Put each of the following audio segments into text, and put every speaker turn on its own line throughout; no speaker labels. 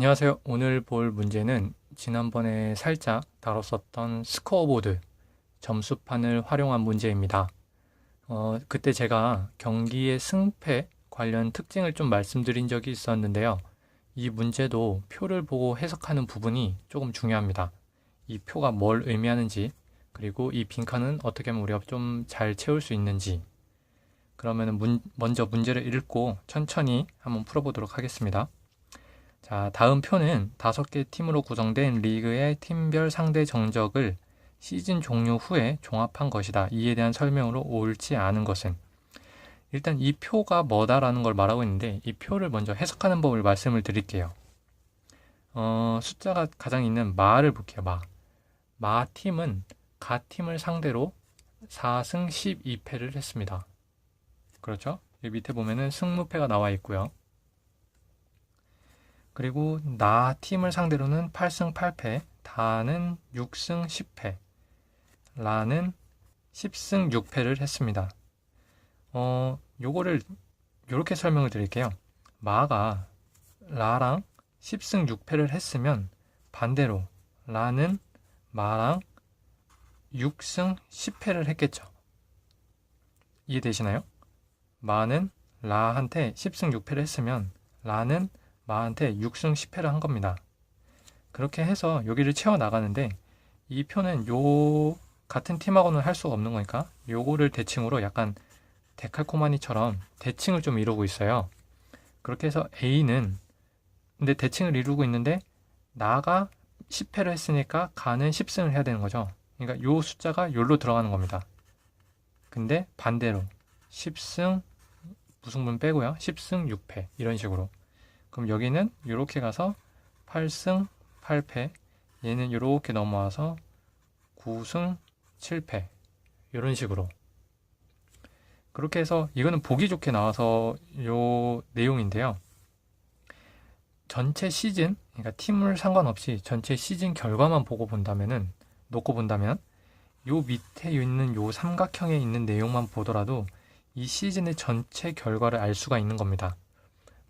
안녕하세요. 오늘 볼 문제는 지난번에 살짝 다뤘었던 스코어보드 점수판을 활용한 문제입니다. 그때 제가 경기의 승패 관련 특징을 좀 말씀드린 적이 있었는데요. 이 문제도 표를 보고 해석하는 부분이 조금 중요합니다. 이 표가 뭘 의미하는지, 그리고 이 빈칸은 어떻게 하면 우리가 좀 잘 채울 수 있는지. 그러면 먼저 문제를 읽고 천천히 한번 풀어보도록 하겠습니다. 자, 다음 표는 5개 팀으로 구성된 리그의 팀별 상대 정적을 시즌 종료 후에 종합한 것이다. 이에 대한 설명으로 옳지 않은 것은? 일단 이 표가 뭐다라는 걸 말하고 있는데 이 표를 먼저 해석하는 법을 말씀을 드릴게요. 숫자가 가장 있는 마를 볼게요. 마 팀은 가 팀을 상대로 4승 12패를 했습니다. 그렇죠? 여기 밑에 보면은 승무패가 나와 있고요. 그리고 나 팀을 상대로는 8승 8패, 다는 6승 10패, 라는 10승 6패를 했습니다. 요거를 이렇게 설명을 드릴게요. 마가 라랑 10승 6패를 했으면 반대로 라는 마랑 6승 10패를 했겠죠. 이해되시나요? 마는 라한테 10승 6패를 했으면 라는 마한테 6승 10패를 한 겁니다. 그렇게 해서 여기를 채워 나가는데 이 표는 요 같은 팀하고는 할 수가 없는 거니까 요거를 대칭으로 약간 데칼코마니처럼 대칭을 좀 이루고 있어요. 그렇게 해서 A는 근데 대칭을 이루고 있는데 나가 10패를 했으니까 가는 10승을 해야 되는 거죠. 그러니까 요 숫자가 요로 들어가는 겁니다. 근데 반대로 10승 무승분 빼고요. 10승 6패 이런 식으로. 그럼 여기는 이렇게 가서 8승 8패, 얘는 이렇게 넘어와서 9승 7패 이런 식으로. 그렇게 해서 이거는 보기 좋게 나와서 요 내용인데요. 전체 시즌, 그러니까 팀을 상관없이 전체 시즌 결과만 놓고 본다면 요 밑에 있는 요 삼각형에 있는 내용만 보더라도 이 시즌의 전체 결과를 알 수가 있는 겁니다.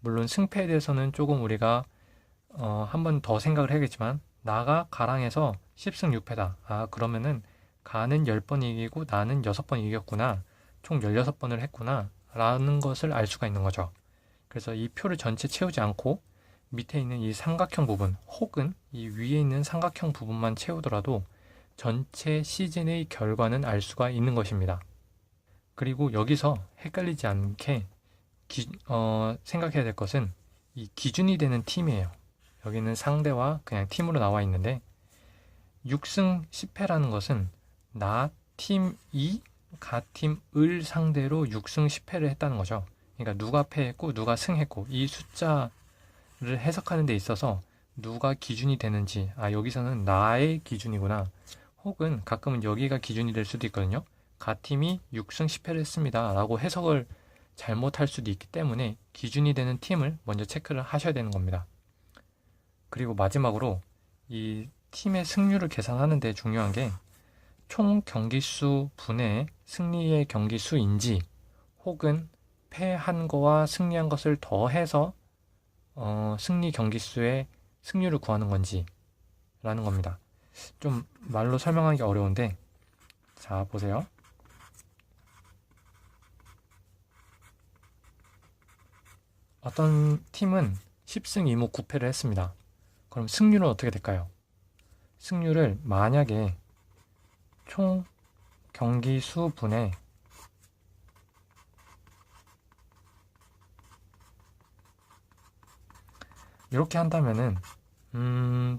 물론 승패에 대해서는 조금 우리가 한 번 더 생각을 해야겠지만 나가 가랑 해서 10승 6패다. 그러면은 가는 10번 이기고 나는 6번 이겼구나. 총 16번을 했구나. 라는 것을 알 수가 있는 거죠. 그래서 이 표를 전체 채우지 않고 밑에 있는 이 삼각형 부분 혹은 이 위에 있는 삼각형 부분만 채우더라도 전체 시즌의 결과는 알 수가 있는 것입니다. 그리고 여기서 헷갈리지 않게 생각해야 될 것은 이 기준이 되는 팀이에요. 여기는 상대와 그냥 팀으로 나와 있는데 6승 10패라는 것은 나 팀 2, 가 팀 을 상대로 6승 10패를 했다는 거죠. 그러니까 누가 패했고 누가 승했고 이 숫자를 해석하는 데 있어서 누가 기준이 되는지 여기서는 나의 기준이구나. 혹은 가끔은 여기가 기준이 될 수도 있거든요. 가 팀이 6승 10패를 했습니다. 라고 해석을 잘못할 수도 있기 때문에 기준이 되는 팀을 먼저 체크를 하셔야 되는 겁니다. 그리고 마지막으로 이 팀의 승률을 계산하는 데 중요한 게 총 경기수 분의 승리의 경기수인지 혹은 패한 거와 승리한 것을 더해서 승리 경기수의 승률을 구하는 건지 라는 겁니다. 좀 말로 설명하기 어려운데 자 보세요. 어떤 팀은 10승 2무 9패를 했습니다. 그럼 승률은 어떻게 될까요? 승률을 만약에 총 경기 수분에 이렇게 한다면은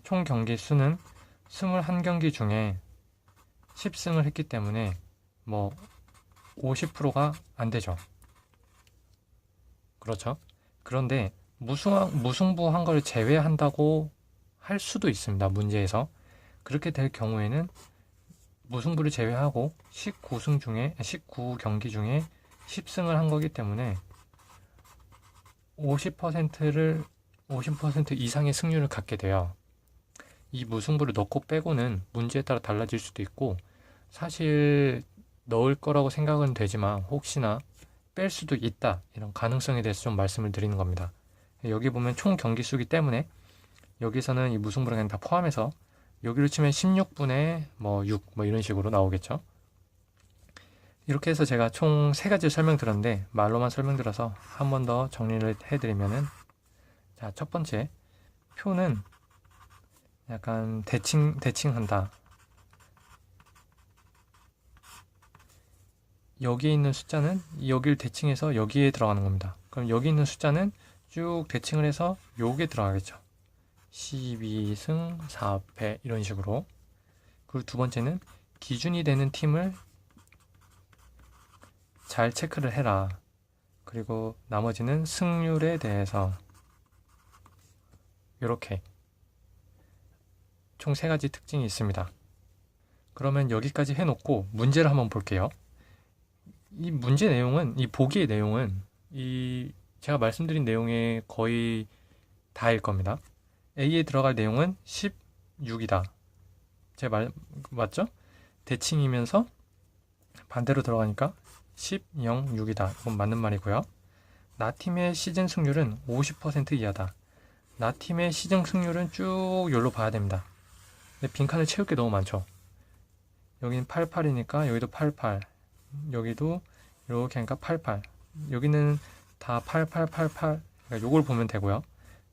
총 경기 수는 21경기 중에 10승을 했기 때문에 50%가 안 되죠. 그렇죠? 그런데 무승부한 걸 제외한다고 할 수도 있습니다. 문제에서. 그렇게 될 경우에는 무승부를 제외하고 19경기 중에 10승을 한 거기 때문에 50% 이상의 승률을 갖게 돼요. 이 무승부를 넣고 빼고는 문제에 따라 달라질 수도 있고 사실 넣을 거라고 생각은 되지만 혹시나 뺄 수도 있다. 이런 가능성에 대해서 좀 말씀을 드리는 겁니다. 여기 보면 총 경기 수기 때문에 여기서는 이 무승부를 그냥 다 포함해서 여기로 치면 16분의 뭐 6, 뭐 이런 식으로 나오겠죠. 이렇게 해서 제가 총 3가지 설명드렸는데 말로만 설명드려서 한 번 더 정리를 해드리면은, 자, 첫 번째 표는 약간 대칭한다. 여기에 있는 숫자는 여기를 대칭해서 여기에 들어가는 겁니다. 그럼 여기 있는 숫자는 쭉 대칭을 해서 여기에 들어가겠죠. 12승 4패 이런 식으로. 그리고 두 번째는 기준이 되는 팀을 잘 체크를 해라. 그리고 나머지는 승률에 대해서 이렇게 총 3가지 특징이 있습니다. 그러면 여기까지 해놓고 문제를 한번 볼게요. 이 문제 내용은, 이 보기의 내용은 제가 말씀드린 내용의 거의 다일 겁니다. A에 들어갈 내용은 16이다. 맞죠? 대칭이면서 반대로 들어가니까 10, 0, 6이다. 이건 맞는 말이고요. 나팀의 시즌 승률은 50% 이하다. 나팀의 시즌 승률은 쭉 여기로 봐야 됩니다. 근데 빈칸을 채울 게 너무 많죠. 여기는 88이니까 여기도 88, 여기도 이렇게 하니까 88, 여기는 다 88, 88, 그러니까 요걸 보면 되고요.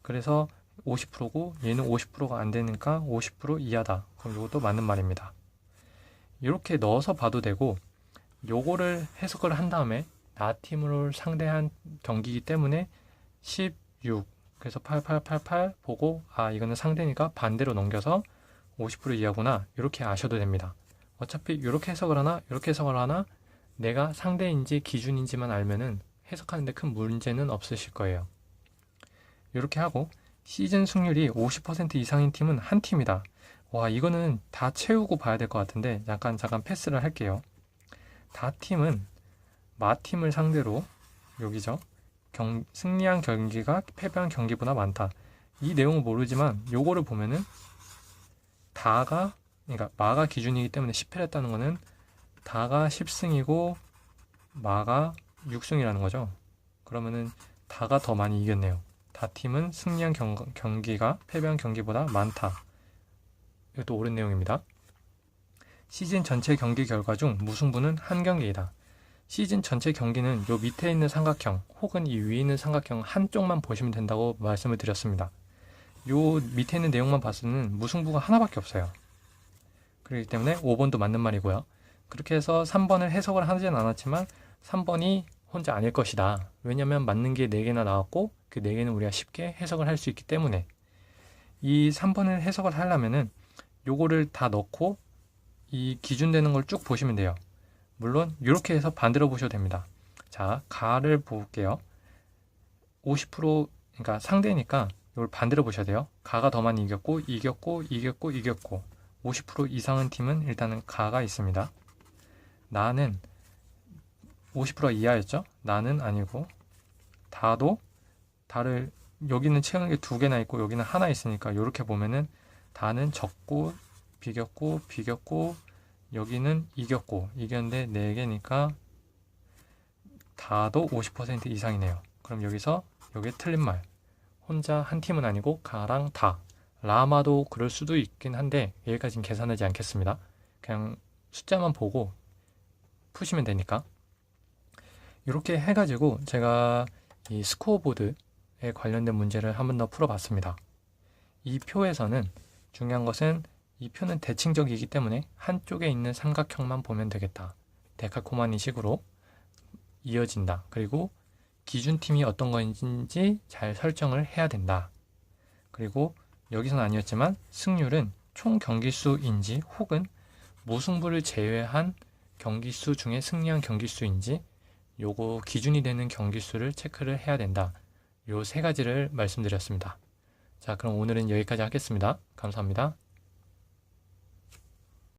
그래서 50%고 얘는 50%가 안 되니까 50% 이하다. 그럼 요것도 맞는 말입니다. 이렇게 넣어서 봐도 되고, 요거를 해석을 한 다음에 나 팀을 상대한 경기이기 때문에 16, 그래서 8888 보고, 아, 이거는 상대니까 반대로 넘겨서 50% 이하구나, 이렇게 아셔도 됩니다. 어차피 이렇게 해석을 하나 이렇게 해석을 하나 내가 상대인지 기준인지만 알면은 해석하는데 큰 문제는 없으실 거예요. 이렇게 하고, 시즌 승률이 50% 이상인 팀은 한 팀이다. 와, 이거는 다 채우고 봐야 될 것 같은데 잠깐 패스를 할게요. 다 팀은 마팀을 상대로, 여기죠, 승리한 경기가 패배한 경기보다 많다. 이 내용은 모르지만 요거를 보면은 그러니까 마가 기준이기 때문에 10패를 했다는 거는 다가 10승이고 마가 6승이라는 거죠. 그러면은 다가 더 많이 이겼네요. 다 팀은 승리한 경기가 패배한 경기보다 많다. 이것도 옳은 내용입니다. 시즌 전체 경기 결과 중 무승부는 한 경기이다. 시즌 전체 경기는 요 밑에 있는 삼각형 혹은 이 위에 있는 삼각형 한쪽만 보시면 된다고 말씀을 드렸습니다. 요 밑에 있는 내용만 봤을 때는 무승부가 하나밖에 없어요. 그렇기 때문에 5번도 맞는 말이고요. 그렇게 해서 3번을 해석을 하진 않았지만 3번이 혼자 아닐 것이다. 왜냐면 맞는 게 4개나 나왔고 그 4개는 우리가 쉽게 해석을 할 수 있기 때문에. 이 3번을 해석을 하려면은 요거를 다 넣고 이 기준되는 걸 쭉 보시면 돼요. 물론 이렇게 해서 반대로 보셔도 됩니다. 자, 가를 볼게요. 50%, 그러니까 상대니까 이걸 반대로 보셔야 돼요. 가가 더 많이 이겼고 50% 이상은 팀은 일단은 가가 있습니다. 나는 50% 이하였죠? 나는 아니고, 다를 여기는 채우는 게 2개나 있고 여기는 하나 있으니까 이렇게 보면은 다는 적고 비겼고 여기는 이겼는데 4개니까 다도 50% 이상이네요. 그럼 여기서 여기 틀린 말, 혼자 한 팀은 아니고 가랑 다, 라마도 그럴 수도 있긴 한데 여기까지는 계산하지 않겠습니다. 그냥 숫자만 보고 푸시면 되니까. 이렇게 해가지고 제가 이 스코어보드에 관련된 문제를 한 번 더 풀어봤습니다. 이 표에서는 중요한 것은 이 표는 대칭적이기 때문에 한쪽에 있는 삼각형만 보면 되겠다. 데칼코마니 식으로 이어진다. 그리고 기준팀이 어떤 건지 잘 설정을 해야 된다. 그리고 여기서는 아니었지만 승률은 총 경기수인지 혹은 무승부를 제외한 경기수 중에 승리한 경기수인지 요거 기준이 되는 경기수를 체크를 해야 된다. 요 3가지를 말씀드렸습니다. 자, 그럼 오늘은 여기까지 하겠습니다. 감사합니다.